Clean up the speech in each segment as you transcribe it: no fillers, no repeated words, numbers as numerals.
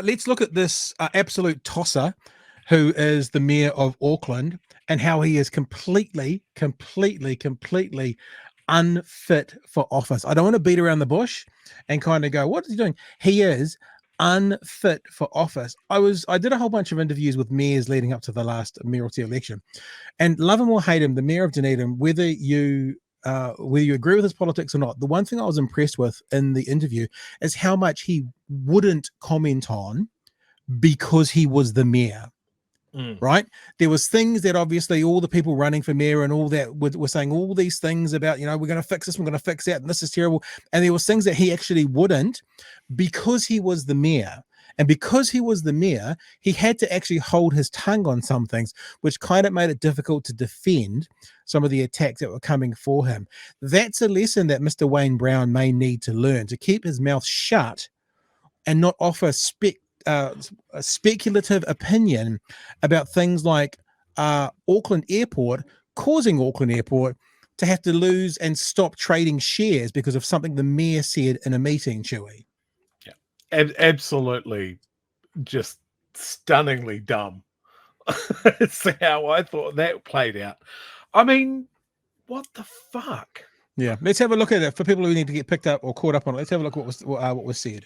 Let's look at this absolute tosser who is the mayor of Auckland and how he is completely unfit for office. I don't want to beat around the bush and kind of go, what is he doing? He is unfit for office. I did a whole bunch of interviews with mayors leading up to the last mayoralty election, and love him or hate him, the mayor of Dunedin, whether you agree with his politics or not, the one thing I was impressed with in the interview is how much he wouldn't comment on because he was the mayor. Right, there was things that obviously all the people running for mayor and all that were saying all these things about, we're going to fix this, we're going to fix that, and this is terrible, and there was things that he actually wouldn't because he was the mayor. And because he was the mayor, he had to actually hold his tongue on some things, which kind of made it difficult to defend some of the attacks that were coming for him. That's a lesson that Mr. Wayne Brown may need to learn, to keep his mouth shut and not offer a speculative opinion about things like Auckland Airport, causing Auckland Airport to have to lose and stop trading shares because of something the mayor said in a meeting, Chewy. Yeah, absolutely, just stunningly dumb. It's how I thought that played out. I mean, what the fuck? Yeah, let's have a look at it for people who need to get picked up or caught up on it. Let's have a look at what was said.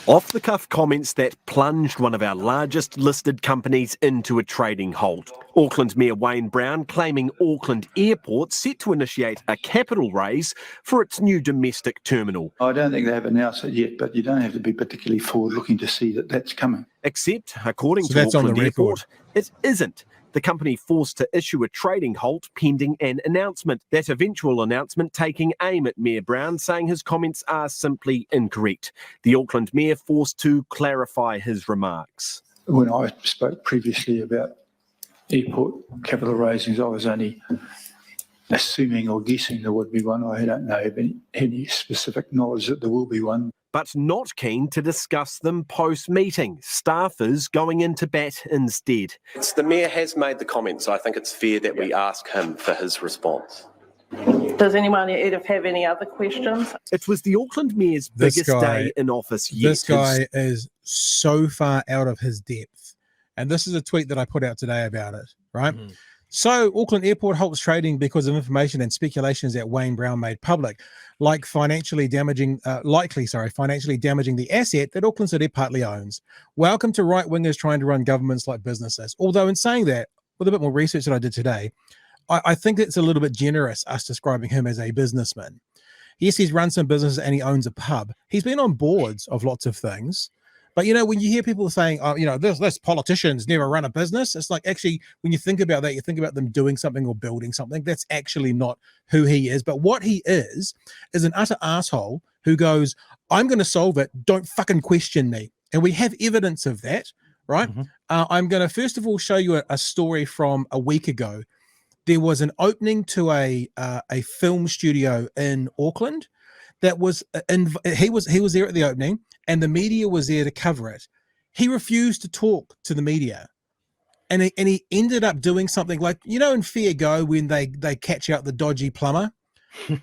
Off-the-cuff comments that plunged one of our largest listed companies into a trading halt. Auckland Mayor Wayne Brown claiming Auckland Airport set to initiate a capital raise for its new domestic terminal. I don't think they have announced it yet, but you don't have to be particularly forward-looking to see that that's coming. Except, according to Auckland Airport, it isn't. The company forced to issue a trading halt pending an announcement. That eventual announcement taking aim at Mayor Brown, saying his comments are simply incorrect. The Auckland Mayor forced to clarify his remarks. When I spoke previously about airport capital raisings, I was only assuming or guessing there would be one. I don't know any specific knowledge that there will be one. But not keen to discuss them post-meeting. Staffers going into bat instead. The Mayor has made the comments, so I think it's fair that we ask him for his response. Does anyone have any other questions? It was the Auckland Mayor's biggest day in office yet. This guy is so far out of his depth. And this is a tweet that I put out today about it, right? So Auckland Airport halts trading because of information and speculations that Wayne Brown made public, likely financially damaging the asset that Auckland City partly owns. Welcome to right-wingers trying to run governments like businesses. Although in saying that, with a bit more research that I did today, I think it's a little bit generous, us describing him as a businessman. Yes, he's run some businesses and he owns a pub. He's been on boards of lots of things. But, when you hear people saying, this politicians never run a business, it's like, actually, when you think about that, you think about them doing something or building something. That's actually not who he is. But what he is an utter asshole who goes, I'm going to solve it. Don't fucking question me. And we have evidence of that, right? I'm going to, first of all, show you a story from a week ago. There was an opening to a film studio in Auckland that was, he was there at the opening, and the media was there to cover it. He refused to talk to the media. And he ended up doing something like, in Fair Go, when they catch out the dodgy plumber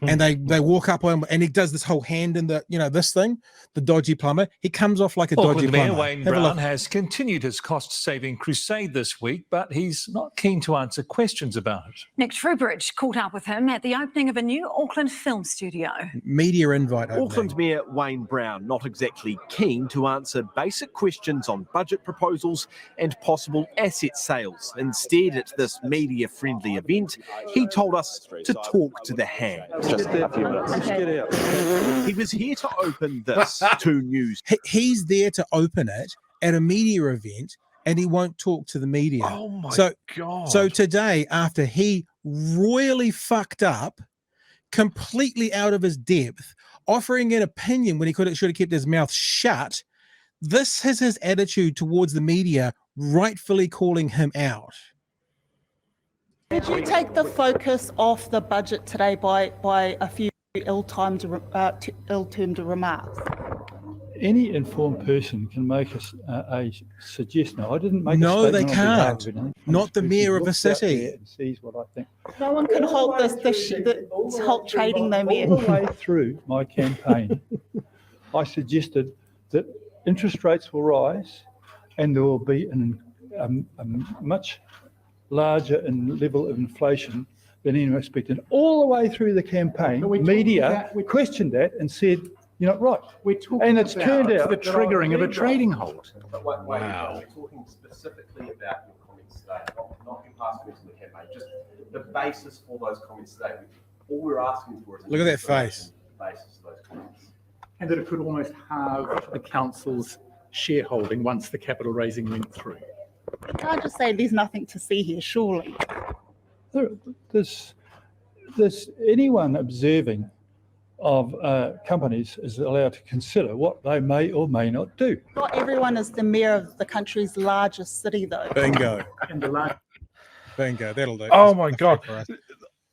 and they walk up on him and he does this whole hand in the, this thing, the dodgy plumber. He comes off like a dodgy plumber. Mayor Wayne Brown has continued his cost-saving crusade this week, but he's not keen to answer questions about it. Nick Trubridge caught up with him at the opening of a new Auckland film studio. Media invite opening. Auckland Mayor Wayne Brown not exactly keen to answer basic questions on budget proposals and possible asset sales. Instead, at this media-friendly event, he told us to talk to the hand. Just a few minutes. He was here to open this to news. He's there to open it at a media event, and he won't talk to the media. Oh my God. So today, after he royally fucked up, completely out of his depth, offering an opinion when he should have kept his mouth shut, this is his attitude towards the media, rightfully calling him out. Did you take the focus off the budget today by a few ill-timed remarks? Any informed person can make a suggestion. I didn't make No, they can't. Not the mayor of a city. And sees what I think. No one can halt this halt trading, though, Mayor. All the way through my campaign, I suggested that interest rates will rise and there will be a much larger level of inflation than anyone expected. All the way through the campaign, media questioned that and said, "You're not right." We're talking and it's about turned out the triggering of a trading halt. But Wow. we're talking specifically about your comments today, not your past comments in the campaign, just the basis for those comments today. All we're asking for is Look at that face. the basis of those comments. And that it could almost halve the council's shareholding once the capital raising went through. You can't just say there's nothing to see here, surely. There's anyone observing of companies is allowed to consider what they may or may not do. Not everyone is the mayor of the country's largest city, though. Bingo. And the large Bingo. That'll do. Oh my God.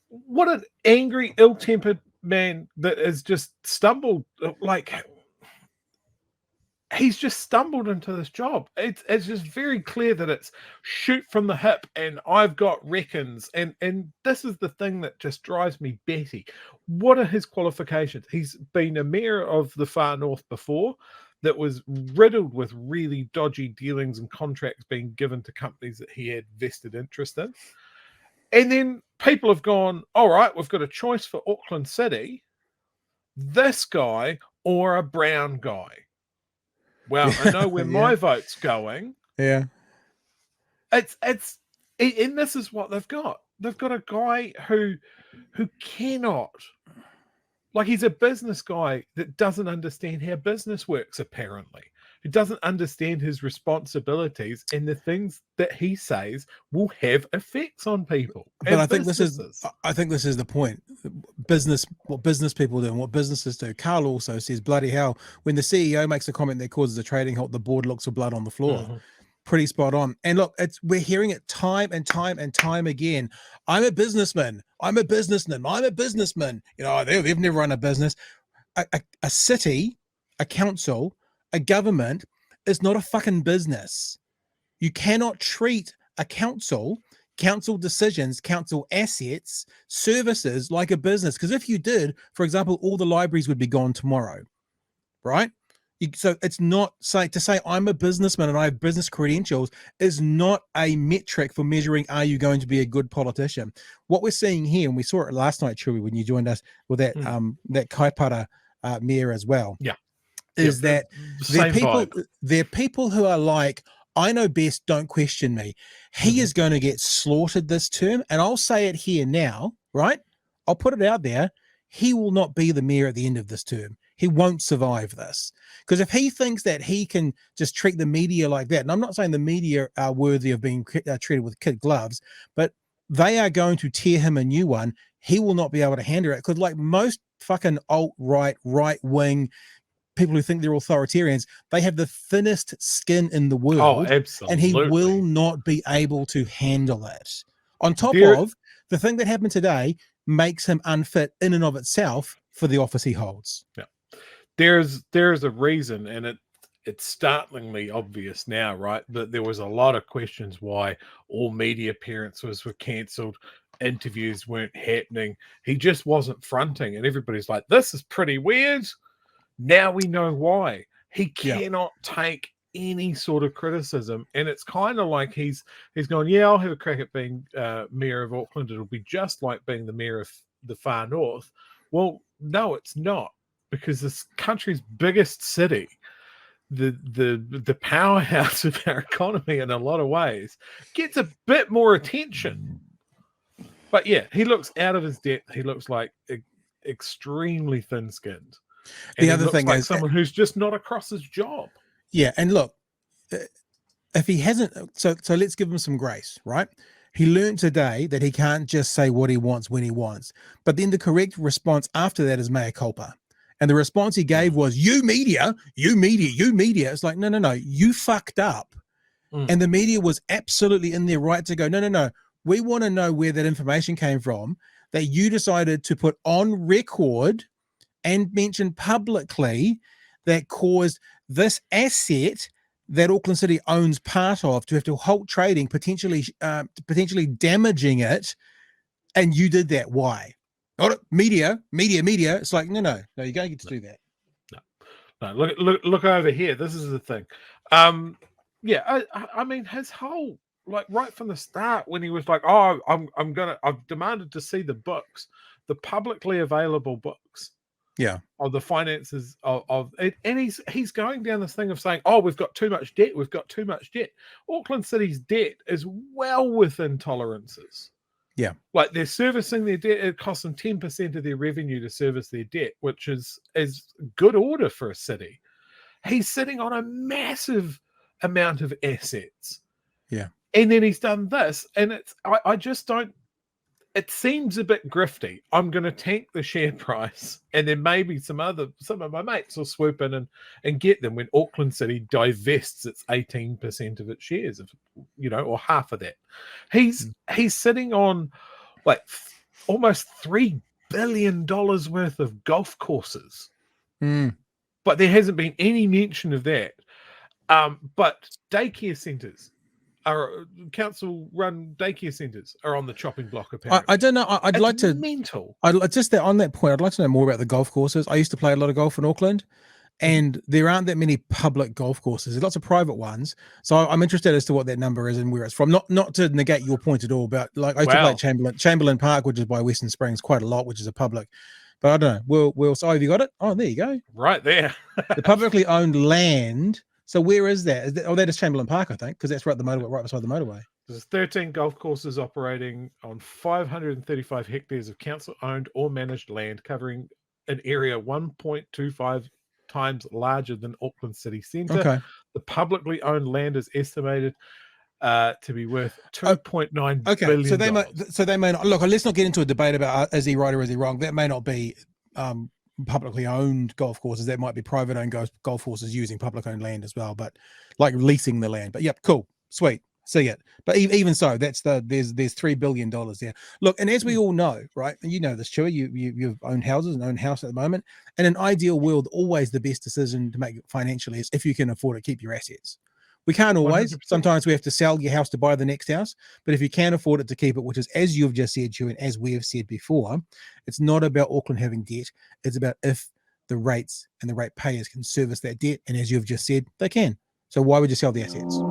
What an angry, ill-tempered man that has just stumbled. Like, he's just stumbled into this job. It's just very clear that it's shoot from the hip and I've got reckons. And this is the thing that just drives me batty. What are his qualifications? He's been a mayor of the far north before that was riddled with really dodgy dealings and contracts being given to companies that he had vested interest in. And then people have gone, all right, we've got a choice for Auckland City, this guy or a brown guy. Well, I know where my vote's going. Yeah. And this is what they've got. They've got a guy who cannot, like, he's a business guy that doesn't understand how business works, apparently. Who doesn't understand his responsibilities and the things that he says will have effects on people. But I think this is the point. What business people do and what businesses do. Carl also says, bloody hell, when the CEO makes a comment that causes a trading halt, the board looks for blood on the floor. Mm-hmm. Pretty spot on. And look, we're hearing it time and time and time again. I'm a businessman. I'm a businessman. I'm a businessman. You know, they've never run a business. A city, a council, a government is not a fucking business. You cannot treat a council decisions, council assets, services like a business. Because if you did, for example, all the libraries would be gone tomorrow, right? So it's not to say I'm a businessman and I have business credentials is not a metric for measuring are you going to be a good politician. What we're seeing here, and we saw it last night, Chewie, when you joined us with that that Kaipara mayor as well. Yeah. Is that there are people who are like, I know best, don't question me. He is going to get slaughtered this term, and I'll say it here now, right? I'll put it out there. He will not be the mayor at the end of this term. He won't survive this. Because if he thinks that he can just treat the media like that, and I'm not saying the media are worthy of being treated with kid gloves, but they are going to tear him a new one. He will not be able to handle it. Because like most fucking alt-right, right-wing people who think they're authoritarians, they have the thinnest skin in the world. Oh, absolutely. And he will not be able to handle it. On top of the thing that happened today makes him unfit in and of itself for the office he holds. Yeah. There's a reason, and it's startlingly obvious now, right? That there was a lot of questions why all media appearances were cancelled, interviews weren't happening. He just wasn't fronting, and everybody's like, this is pretty weird. Now we know why. He cannot take any sort of criticism, and it's kind of like he's going, yeah, I'll have a crack at being mayor of Auckland. It'll be just like being the mayor of the far north. Well, no, it's not, because this country's biggest city, the powerhouse of our economy in a lot of ways, gets a bit more attention. But yeah, he looks out of his depth. He looks like extremely thin-skinned. And the other thing like is someone who's just not across his job. Yeah, and look, if he hasn't, so let's give him some grace, right? He learned today that he can't just say what he wants when he wants. But then the correct response after that is mea culpa. And the response he gave was, you media. It's like, no, you fucked up. And the media was absolutely in their right to go, no. We want to know where that information came from that you decided to put on record and mention publicly that caused this asset that Auckland City owns part of to have to halt trading, potentially damaging it, and you did that. Why? Not media. It's like, no, you don't get to do that. No. No, look over here. This is the thing. Yeah, I mean, his whole, like, right from the start, when he was like, "Oh, I've demanded to see the books, the publicly available books, Yeah. of the finances of it," and he's going down this thing of saying, "Oh, we've got too much debt. We've got too much debt." Auckland City's debt is well within tolerances. Yeah. Like, they're servicing their debt. It costs them 10% of their revenue to service their debt, which is good order for a city. He's sitting on a massive amount of assets. Yeah. And then he's done this, and I just don't, it seems a bit grifty. I'm going to tank the share price, and then maybe some of my mates will swoop in and get them when Auckland City divests its 18% of its shares, or half of that. He's sitting on like almost $3 billion worth of golf courses, but there hasn't been any mention of that. But daycare centres. Council-run daycare centres are on the chopping block. Apparently, I don't know. I'd like to mental. Just that on that point, I'd like to know more about the golf courses. I used to play a lot of golf in Auckland, and there aren't that many public golf courses. There's lots of private ones. So I'm interested as to what that number is and where it's from. Not to negate your point at all, but like I used to play at Chamberlain Park, which is by Western Springs, quite a lot, which is a public. But I don't know. We'll. So have you got it? Oh, there you go. Right there. The publicly owned land. So where is that? That is Chamberlain Park, I think, because that's right beside the motorway. There's 13 golf courses operating on 535 hectares of council-owned or managed land, covering an area 1.25 times larger than Auckland City Centre. Okay. The publicly owned land is estimated to be worth $2.9 billion. So they may not look. Let's not get into a debate about is he right or is he wrong. That may not be publicly owned golf courses. That might be private owned golf courses using public owned land as well, but like leasing the land. But yep, cool, sweet, see it. But even so, there's $3 billion there. Look, and as we all know, right, and you know this, Chewy, you've owned houses and own house at the moment. In an ideal world, always the best decision to make financially is if you can afford to keep your assets. We can't always. 100%. Sometimes we have to sell your house to buy the next house. But if you can afford it to keep it, which is, as you've just said, Chewy, and as we have said before, it's not about Auckland having debt. It's about if the rates and the rate payers can service that debt. And as you've just said, they can. So why would you sell the assets?